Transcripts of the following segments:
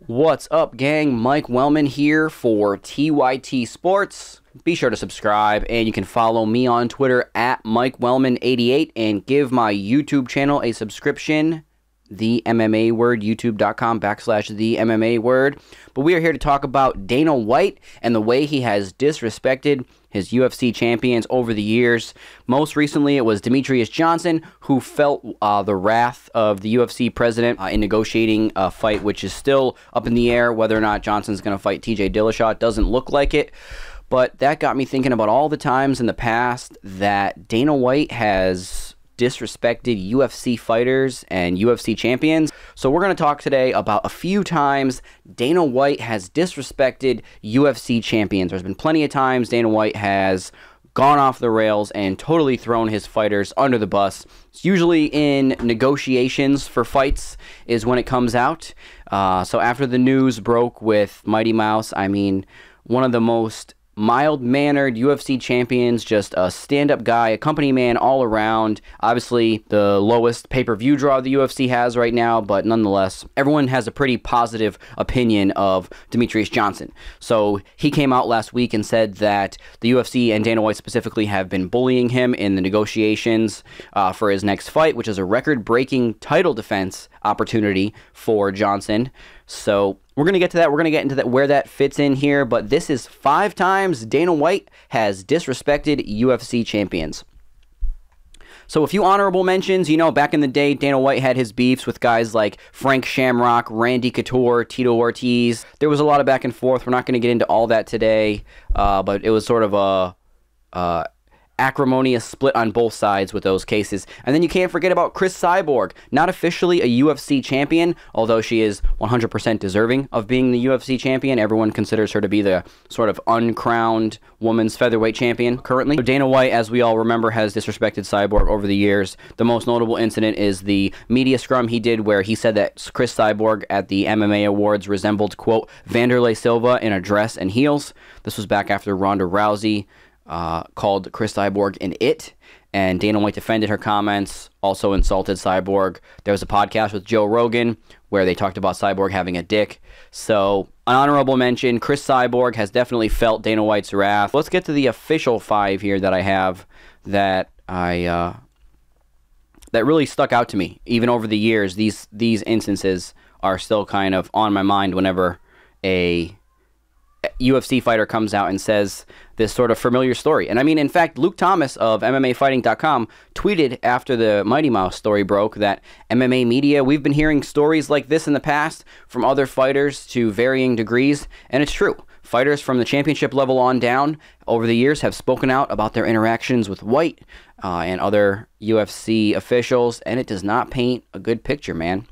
What's up, gang? Mike Wellman here for TYT Sports. Be sure to subscribe, and you can follow me on Twitter at MikeWellman88 and give my YouTube channel a subscription, The MMA Word, youtube.com/The MMA Word. But we are here to talk about Dana White and the way he has disrespected his UFC champions over the years. Most recently, it was Demetrius Johnson who felt the wrath of the UFC president in negotiating a fight, which is still up in the air. Whether or not Johnson's going to fight TJ Dillashaw, it doesn't look like it. But that got me thinking about all the times in the past that Dana White has disrespected UFC fighters and UFC champions. So we're going to talk today about a few times Dana White has disrespected UFC champions. There's been plenty of times Dana White has gone off the rails and totally thrown his fighters under the bus. It's usually in negotiations for fights is when it comes out. So after the news broke with Mighty Mouse, I mean, one of the most mild-mannered UFC champions, just a stand-up guy, a company man all around. Obviously, the lowest pay-per-view draw the UFC has right now, but nonetheless, everyone has a pretty positive opinion of Demetrius Johnson. So he came out last week and said that the UFC and Dana White specifically have been bullying him in the negotiations for his next fight, which is a record-breaking title defense opportunity for Johnson. So we're going to get to that. We're going to get into that, where that fits in here. But this is 5 times Dana White has disrespected UFC champions. So a few honorable mentions. You know, back in the day, Dana White had his beefs with guys like Frank Shamrock, Randy Couture, Tito Ortiz. There was a lot of back and forth. We're not going to get into all that today. But it was sort of a acrimonious split on both sides with those cases. And then you can't forget about Cris Cyborg, not officially a UFC champion, although she is 100% deserving of being the UFC champion. Everyone considers her to be the sort of uncrowned women's featherweight champion currently. So Dana White, as we all remember, has disrespected Cyborg over the years. The most notable incident is the media scrum he did where he said that Cris Cyborg at the MMA Awards resembled, quote, Vanderlei Silva in a dress and heels. This was back after Ronda Rousey called Cris Cyborg an it, and Dana White defended her comments, also insulted Cyborg. There was a podcast with Joe Rogan where they talked about Cyborg having a dick. So, an honorable mention, Cris Cyborg has definitely felt Dana White's wrath. Let's get to the official 5 here that I have that that really stuck out to me. Even over the years, these instances are still kind of on my mind whenever a UFC fighter comes out and says this sort of familiar story. And I mean, in fact, Luke Thomas of MMAfighting.com tweeted after the Mighty Mouse story broke that MMA media, we've been hearing stories like this in the past from other fighters to varying degrees, and it's true. Fighters from the championship level on down over the years have spoken out about their interactions with White and other UFC officials, and it does not paint a good picture, man.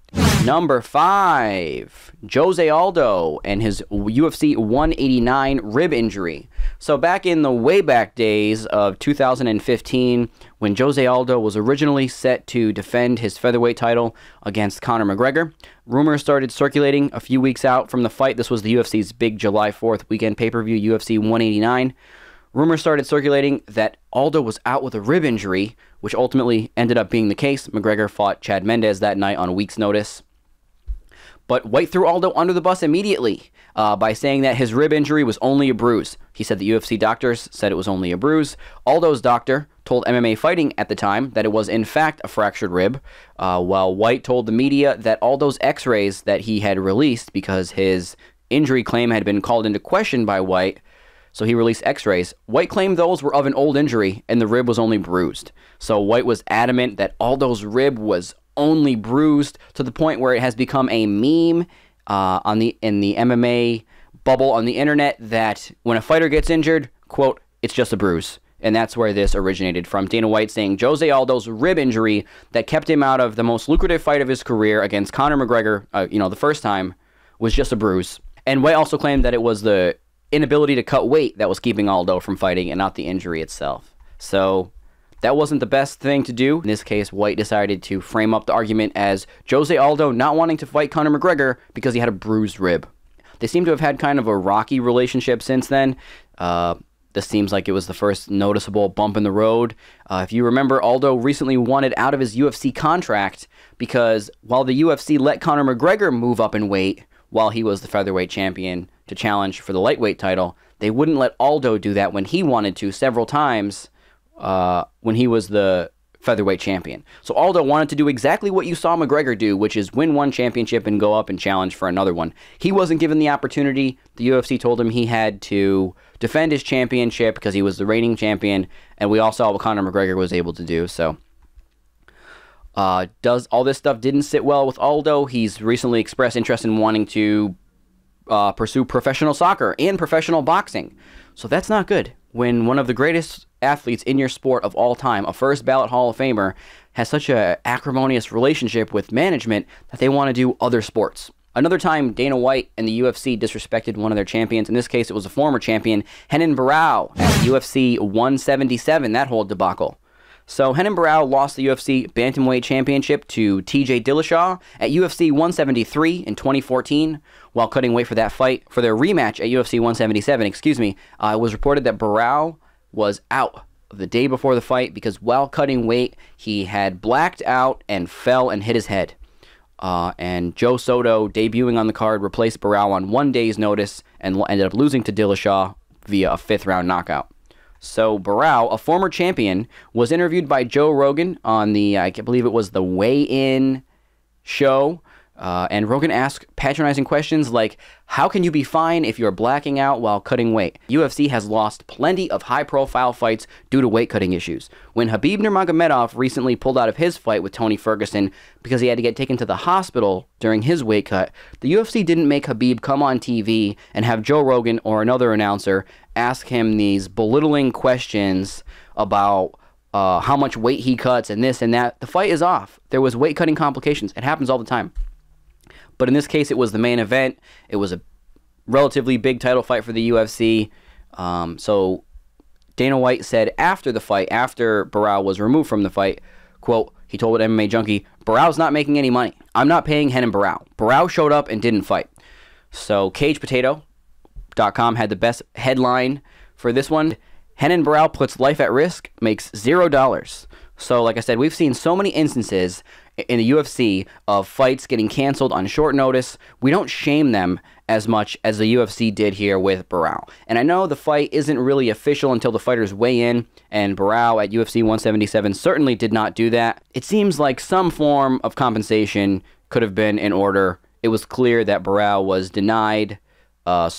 Number 5, Jose Aldo and his UFC 189 rib injury. So back in the way back days of 2015, when Jose Aldo was originally set to defend his featherweight title against Conor McGregor, rumors started circulating a few weeks out from the fight. This was the UFC's big July 4th weekend pay-per-view, UFC 189. Rumors started circulating that Aldo was out with a rib injury, which ultimately ended up being the case. McGregor fought Chad Mendes that night on a week's notice. But White threw Aldo under the bus immediately by saying that his rib injury was only a bruise. He said the UFC doctors said it was only a bruise. Aldo's doctor told MMA Fighting at the time that it was in fact a fractured rib, while White told the media that Aldo's x-rays that he had released because his injury claim had been called into question by White, so he released x-rays. White claimed those were of an old injury and the rib was only bruised. So White was adamant that Aldo's rib was only bruised, to the point where it has become a meme in the MMA bubble on the internet that when a fighter gets injured, quote, it's just a bruise. And that's where this originated from. Dana White saying Jose Aldo's rib injury that kept him out of the most lucrative fight of his career against Conor McGregor, the first time, was just a bruise. And White also claimed that it was the inability to cut weight that was keeping Aldo from fighting and not the injury itself. So that wasn't the best thing to do. In this case, White decided to frame up the argument as Jose Aldo not wanting to fight Conor McGregor because he had a bruised rib. They seem to have had kind of a rocky relationship since then. This seems like it was the first noticeable bump in the road. If you remember, Aldo recently wanted out of his UFC contract because while the UFC let Conor McGregor move up in weight, while he was the featherweight champion to challenge for the lightweight title. They wouldn't let Aldo do that when he wanted to several times when he was the featherweight champion. So Aldo wanted to do exactly what you saw McGregor do, which is win one championship and go up and challenge for another one. He wasn't given the opportunity. The UFC told him he had to defend his championship because he was the reigning champion, and we all saw what Conor McGregor was able to do. So does all this stuff didn't sit well with Aldo. He's recently expressed interest in wanting to pursue professional soccer and professional boxing. So that's not good. When one of the greatest athletes in your sport of all time, a first ballot Hall of Famer, has such an acrimonious relationship with management that they want to do other sports. Another time, Dana White and the UFC disrespected one of their champions. In this case, it was a former champion, Renan Barão, at UFC 177, that whole debacle. So Renan Barão lost the UFC Bantamweight Championship to TJ Dillashaw at UFC 173 in 2014 while cutting weight for that fight. For their rematch at UFC 177, it was reported that Barão was out the day before the fight because while cutting weight, he had blacked out and fell and hit his head. And Joe Soto, debuting on the card, replaced Barão on 1 day's notice and ended up losing to Dillashaw via a 5th-round knockout. So Barão, a former champion, was interviewed by Joe Rogan on the, I believe it was the Weigh-In show, and Rogan asked patronizing questions like, how can you be fine if you're blacking out while cutting weight? UFC has lost plenty of high-profile fights due to weight-cutting issues. When Khabib Nurmagomedov recently pulled out of his fight with Tony Ferguson because he had to get taken to the hospital during his weight cut, the UFC didn't make Khabib come on TV and have Joe Rogan or another announcer ask him these belittling questions about how much weight he cuts and this and that. The fight is off. There was weight-cutting complications. It happens all the time. But in this case, it was the main event. It was a relatively big title fight for the UFC. So Dana White said after the fight, after Barão was removed from the fight, quote, he told MMA Junkie, Barão's not making any money. I'm not paying Renan Barão. Barão showed up and didn't fight. So CagePotato.com had the best headline for this one. Renan Barão puts life at risk, makes $0. So like I said, we've seen so many instances in the UFC of fights getting canceled on short notice. We don't shame them as much as the UFC did here with Barão. And I know the fight isn't really official until the fighters weigh in, and Barão at UFC 177 certainly did not do that. It seems like some form of compensation could have been in order. It was clear that Barão was denied a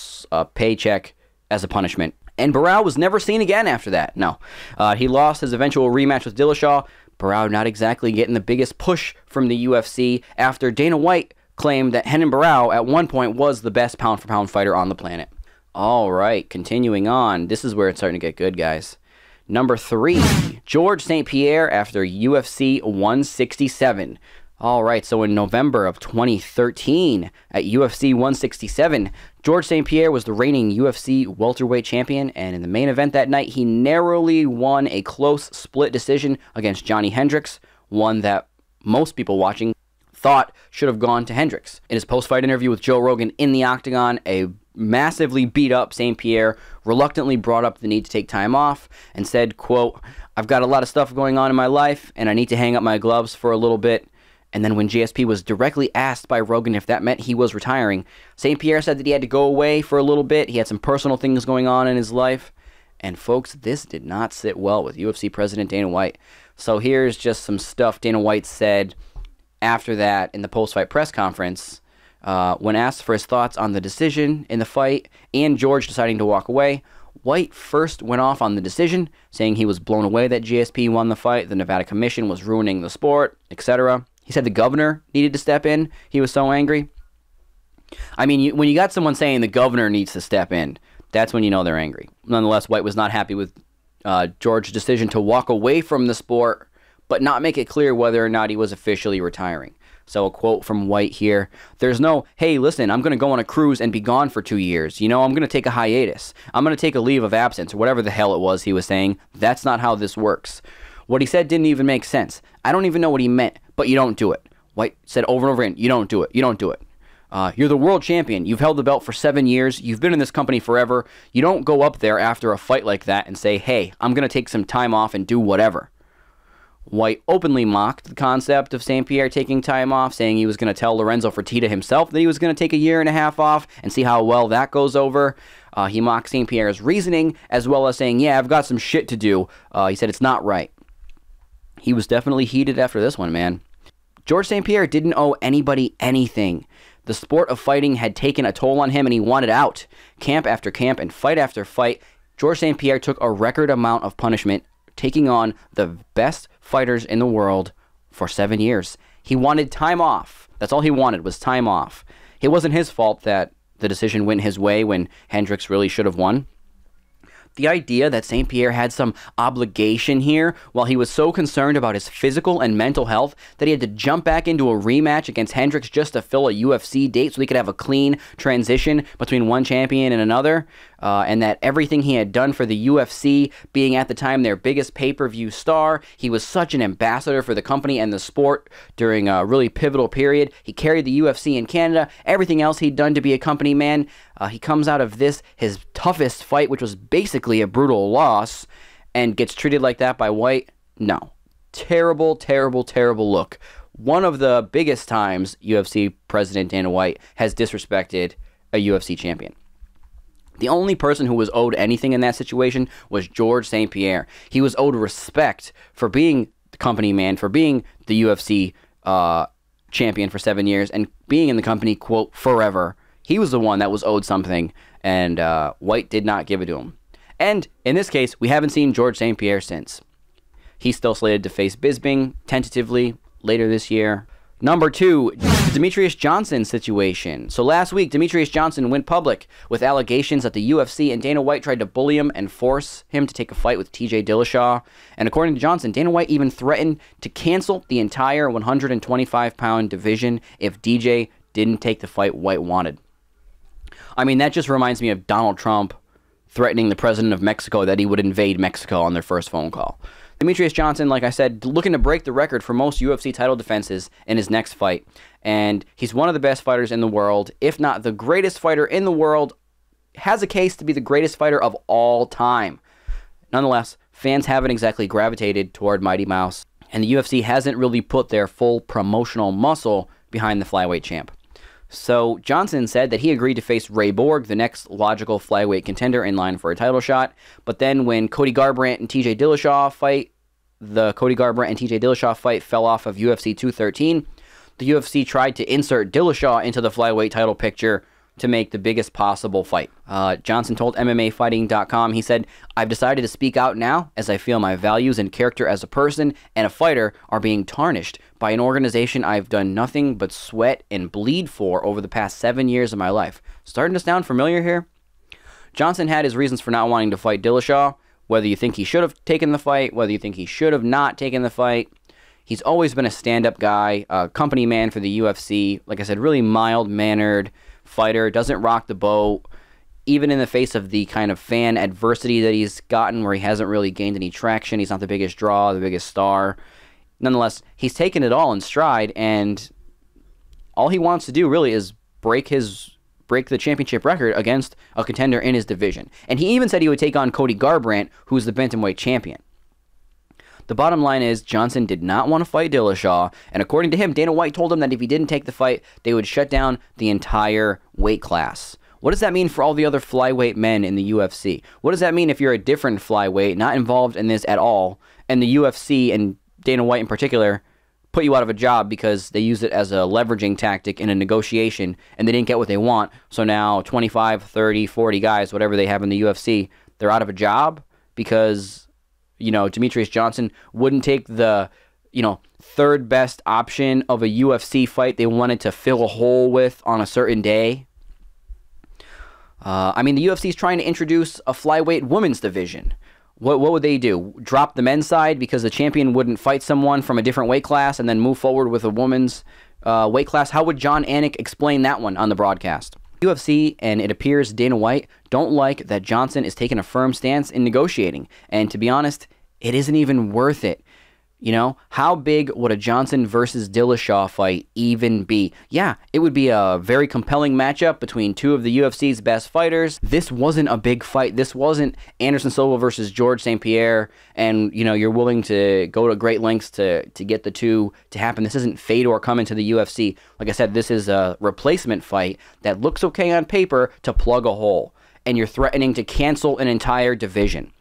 paycheck as a punishment. And Barão was never seen again after that. No. He lost his eventual rematch with Dillashaw. Barão not exactly getting the biggest push from the UFC after Dana White claimed that Renan Barão at one point was the best pound-for-pound fighter on the planet. All right, continuing on. This is where it's starting to get good, guys. Number 3, George St. Pierre after UFC 167. All right, so in November of 2013 at UFC 167, George St. Pierre was the reigning UFC welterweight champion, and in the main event that night, he narrowly won a close split decision against Johnny Hendricks, one that most people watching thought should have gone to Hendricks. In his post-fight interview with Joe Rogan in the octagon, a massively beat-up St. Pierre reluctantly brought up the need to take time off and said, quote, I've got a lot of stuff going on in my life, and I need to hang up my gloves for a little bit. And then when GSP was directly asked by Rogan if that meant he was retiring, St. Pierre said that he had to go away for a little bit. He had some personal things going on in his life. And folks, this did not sit well with UFC President Dana White. So here's just some stuff Dana White said after that in the post-fight press conference. When asked for his thoughts on the decision in the fight and George deciding to walk away, White first went off on the decision, saying he was blown away that GSP won the fight, the Nevada Commission was ruining the sport, etc. He said the governor needed to step in. He was so angry. I mean, when you got someone saying the governor needs to step in, that's when you know they're angry. Nonetheless, White was not happy with George's decision to walk away from the sport, but not make it clear whether or not he was officially retiring. So a quote from White here, there's no, hey, listen, I'm going to go on a cruise and be gone for 2 years. You know, I'm going to take a hiatus. I'm going to take a leave of absence, or whatever the hell it was he was saying. That's not how this works. What he said didn't even make sense. I don't even know what he meant, but you don't do it. White said over and over again, you don't do it. You don't do it. You're the world champion. You've held the belt for 7 years. You've been in this company forever. You don't go up there after a fight like that and say, hey, I'm going to take some time off and do whatever. White openly mocked the concept of St. Pierre taking time off, saying he was going to tell Lorenzo Fertitta himself that he was going to take a year and a half off and see how well that goes over. He mocked St. Pierre's reasoning, as well as saying, yeah, I've got some shit to do. He said it's not right. He was definitely heated after this one, man. George St. Pierre didn't owe anybody anything. The sport of fighting had taken a toll on him, and he wanted out. Camp after camp and fight after fight, George St. Pierre took a record amount of punishment, taking on the best fighters in the world for 7 years. He wanted time off. That's all he wanted, was time off. It wasn't his fault that the decision went his way when Hendricks really should have won. The idea that St. Pierre had some obligation here while he was so concerned about his physical and mental health that he had to jump back into a rematch against Hendricks just to fill a UFC date so he could have a clean transition between one champion and another, and that everything he had done for the UFC, being at the time their biggest pay-per-view star, he was such an ambassador for the company and the sport during a really pivotal period. He carried the UFC in Canada, everything else he'd done to be a company man. He comes out of this, his toughest fight, which was basically a brutal loss, and gets treated like that by White. No. Terrible, terrible, terrible look. One of the biggest times UFC President Dana White has disrespected a UFC champion. The only person who was owed anything in that situation was George St. Pierre. He was owed respect for being the company man, for being the UFC champion for 7 years, and being in the company, quote, forever. He was the one that was owed something, and White did not give it to him. And in this case, we haven't seen George St. Pierre since. He's still slated to face Bisping tentatively later this year. Number 2, Demetrius Johnson situation. So last week, Demetrius Johnson went public with allegations that the UFC and Dana White tried to bully him and force him to take a fight with TJ Dillashaw. And according to Johnson, Dana White even threatened to cancel the entire 125-pound division if DJ didn't take the fight White wanted. I mean, that just reminds me of Donald Trump threatening the president of Mexico that he would invade Mexico on their first phone call. Demetrius Johnson, like I said, looking to break the record for most UFC title defenses in his next fight. And he's one of the best fighters in the world, if not the greatest fighter in the world, has a case to be the greatest fighter of all time. Nonetheless, fans haven't exactly gravitated toward Mighty Mouse, and the UFC hasn't really put their full promotional muscle behind the flyweight champ. So Johnson said that he agreed to face Ray Borg, the next logical flyweight contender in line for a title shot. But then when Cody Garbrandt and TJ Dillashaw fight, the Cody Garbrandt and TJ Dillashaw fight fell off of UFC 213. The UFC tried to insert Dillashaw into the flyweight title picture to make the biggest possible fight. Johnson told MMAfighting.com, he said, "I've decided to speak out now as I feel my values and character as a person and a fighter are being tarnished by an organization I've done nothing but sweat and bleed for over the past 7 years of my life." Starting to sound familiar here? Johnson had his reasons for not wanting to fight Dillashaw, whether you think he should have taken the fight, whether you think he should have not taken the fight. He's always been a stand-up guy, a company man for the UFC. Like I said, really mild-mannered fighter, doesn't rock the boat, even in the face of the kind of fan adversity that he's gotten where he hasn't really gained any traction. He's not the biggest draw, the biggest star. Nonetheless, he's taken it all in stride, and all he wants to do really is break the championship record against a contender in his division. And he even said he would take on Cody Garbrandt, who's the bantamweight champion. The bottom line is Johnson did not want to fight Dillashaw, and according to him, Dana White told him that if he didn't take the fight, they would shut down the entire weight class. What does that mean for all the other flyweight men in the UFC? What does that mean if you're a different flyweight, not involved in this at all, and the UFC, and Dana White in particular, put you out of a job because they use it as a leveraging tactic in a negotiation, and they didn't get what they want, so now 25, 30, 40 guys, whatever they have in the UFC, they're out of a job because, you know, Demetrius Johnson wouldn't take the, third best option of a UFC fight they wanted to fill a hole with on a certain day. The UFC is trying to introduce a flyweight women's division. What would they do? Drop the men's side because the champion wouldn't fight someone from a different weight class and then move forward with a woman's weight class? How would John Anik explain that one on the broadcast? UFC, and it appears Dana White, don't like that Johnson is taking a firm stance in negotiating. And to be honest, it isn't even worth it. You know, how big would a Johnson versus Dillashaw fight even be? Yeah, it would be a very compelling matchup between two of the UFC's best fighters. This wasn't a big fight. This wasn't Anderson Silva versus George St. Pierre, and, you know, you're willing to go to great lengths to get the two to happen. This isn't Fedor coming to the UFC. Like I said, this is a replacement fight that looks okay on paper to plug a hole, and you're threatening to cancel an entire division.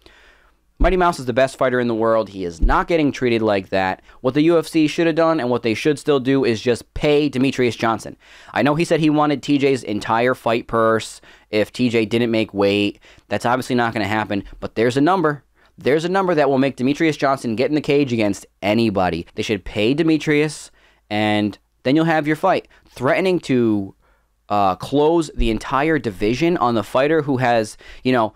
Mighty Mouse is the best fighter in the world. He is not getting treated like that. What the UFC should have done and what they should still do is just pay Demetrius Johnson. I know he said he wanted TJ's entire fight purse if TJ didn't make weight. That's obviously not going to happen, but there's a number. There's a number that will make Demetrius Johnson get in the cage against anybody. They should pay Demetrius, and then you'll have your fight. Threatening to close the entire division on the fighter who has, you know,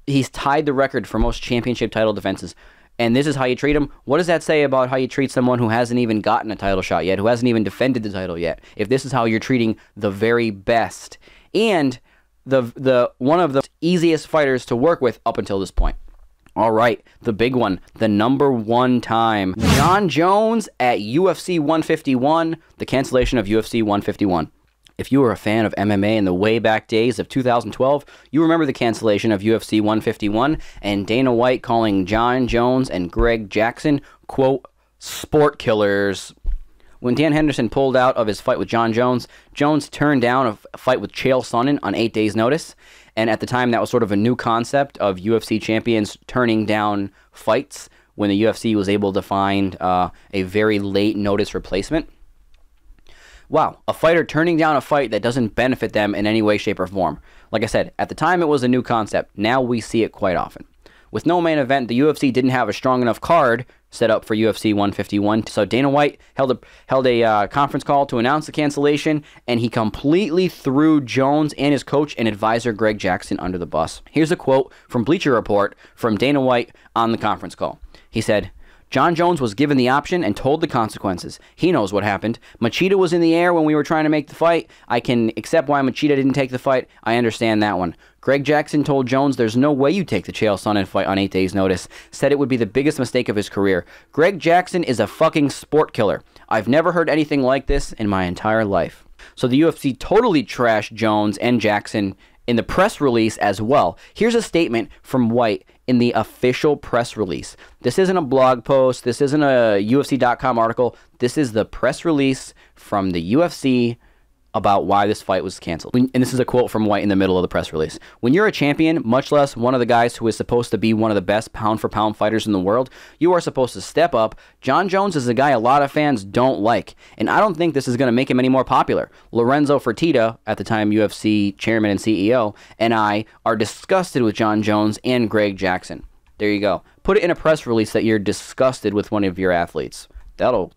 he's tied the record for most championship title defenses, and this is how you treat him. What does that say about how you treat someone who hasn't even gotten a title shot yet, who hasn't even defended the title yet, if this is how you're treating the very best and the one of the easiest fighters to work with up until this point? All right, the big one, the #1 time. Jon Jones at UFC 151, the cancellation of UFC 151. If you were a fan of MMA in the way back days of 2012, you remember the cancellation of UFC 151 and Dana White calling Jon Jones and Greg Jackson, quote, sport killers. When Dan Henderson pulled out of his fight with Jon Jones, Jones turned down a fight with Chael Sonnen on 8 days' notice. And at the time, that was sort of a new concept of UFC champions turning down fights when the UFC was able to find a very late notice replacement. Wow, a fighter turning down a fight that doesn't benefit them in any way, shape, or form. Like I said, at the time it was a new concept. Now we see it quite often. With no main event, the UFC didn't have a strong enough card set up for UFC 151, so Dana White held a conference call to announce the cancellation, and he completely threw Jones and his coach and advisor Greg Jackson under the bus. Here's a quote from Bleacher Report from Dana White on the conference call. He said, Jon Jones was given the option and told the consequences. He knows what happened. Machida was in the air when we were trying to make the fight. I can accept why Machida didn't take the fight. I understand that one. Greg Jackson told Jones there's no way you take the Chael Sonnen fight on 8 days' notice. Said it would be the biggest mistake of his career. Greg Jackson is a fucking sport killer. I've never heard anything like this in my entire life. So the UFC totally trashed Jones and Jackson in the press release as well. Here's a statement from White in the official press release. This isn't a blog post. This isn't a UFC.com article. This is the press release from the UFC about why this fight was canceled. And this is a quote from White in the middle of the press release. When you're a champion, much less one of the guys who is supposed to be one of the best pound-for-pound fighters in the world, you are supposed to step up. Jon Jones is a guy a lot of fans don't like, and I don't think this is going to make him any more popular. Lorenzo Fertitta, at the time UFC chairman and CEO, and I are disgusted with Jon Jones and Greg Jackson. There you go. Put it in a press release that you're disgusted with one of your athletes. That'll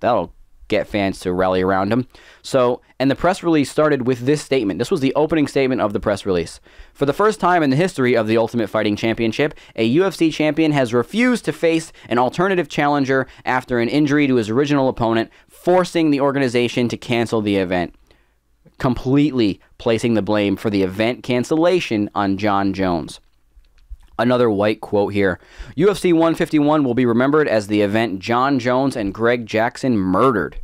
get fans to rally around him. So, and the press release started with this statement. This was the opening statement of the press release. For the first time in the history of the Ultimate Fighting Championship, a UFC champion has refused to face an alternative challenger after an injury to his original opponent, forcing the organization to cancel the event. Completely placing the blame for the event cancellation on Jon Jones. Another White quote here. UFC 151 will be remembered as the event Jon Jones and Greg Jackson murdered.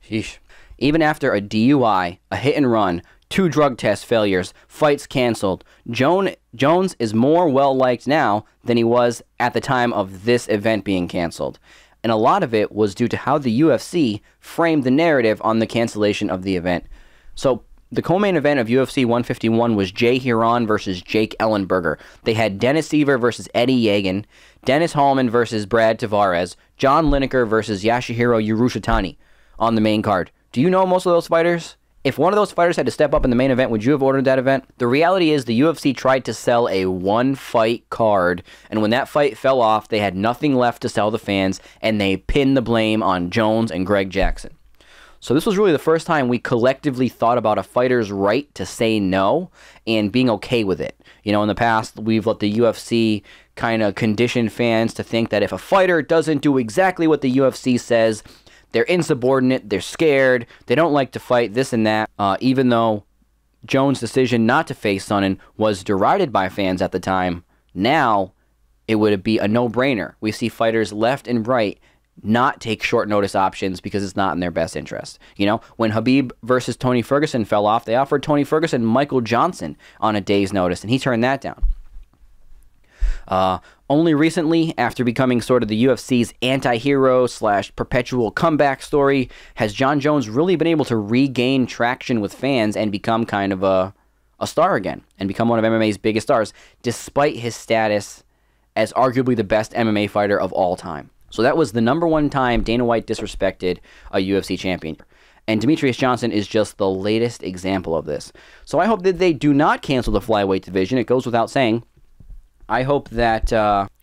Sheesh. Even after a DUI, a hit and run, 2 drug test failures, fights canceled, Jones is more well-liked now than he was at the time of this event being canceled. And a lot of it was due to how the UFC framed the narrative on the cancellation of the event. So, the co-main event of UFC 151 was Jay Hiron versus Jake Ellenberger. They had Dennis Seaver versus Eddie Yagan, Dennis Hallman versus Brad Tavares, John Lineker versus Yasuhiro Urushitani on the main card. Do you know most of those fighters? If one of those fighters had to step up in the main event, would you have ordered that event? The reality is the UFC tried to sell a one-fight card, and when that fight fell off, they had nothing left to sell the fans, and they pinned the blame on Jones and Greg Jackson. So this was really the first time we collectively thought about a fighter's right to say no and being okay with it. You know, in the past, we've let the UFC kind of condition fans to think that if a fighter doesn't do exactly what the UFC says, they're insubordinate, they're scared, they don't like to fight, this and that. Even though Jones' decision not to face Sonnen was derided by fans at the time, now it would be a no-brainer. We see fighters left and right not take short notice options because it's not in their best interest. You know, when Khabib versus Tony Ferguson fell off, they offered Tony Ferguson Michael Johnson on a day's notice, and he turned that down. Only recently, after becoming sort of the UFC's anti-hero / perpetual comeback story, has Jon Jones really been able to regain traction with fans and become kind of a star again, and become one of MMA's biggest stars, despite his status as arguably the best MMA fighter of all time. So that was the #1 time Dana White disrespected a UFC champion. And Demetrius Johnson is just the latest example of this. So I hope that they do not cancel the flyweight division. It goes without saying. I hope that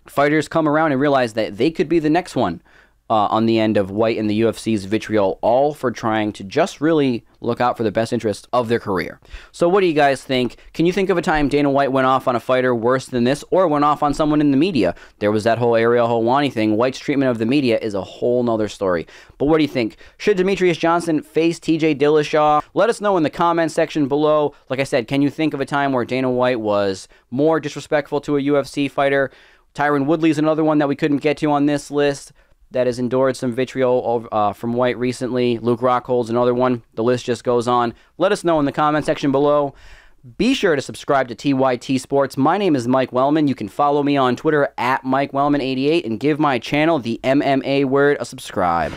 fighters come around and realize that they could be the next one on the end of White and the UFC's vitriol, all for trying to just really look out for the best interests of their career. So what do you guys think? Can you think of a time Dana White went off on a fighter worse than this, or went off on someone in the media? There was that whole Ariel Helwani thing. White's treatment of the media is a whole nother story. But what do you think? Should Demetrius Johnson face TJ Dillashaw? Let us know in the comment section below. Like I said, can you think of a time where Dana White was more disrespectful to a UFC fighter? Tyron Woodley is another one that we couldn't get to on this list that has endured some vitriol from White recently. Luke Rockhold's another one. The list just goes on. Let us know in the comment section below. Be sure to subscribe to TYT Sports. My name is Mike Wellman. You can follow me on Twitter at MikeWellman88 and give my channel, the MMA Word, a subscribe.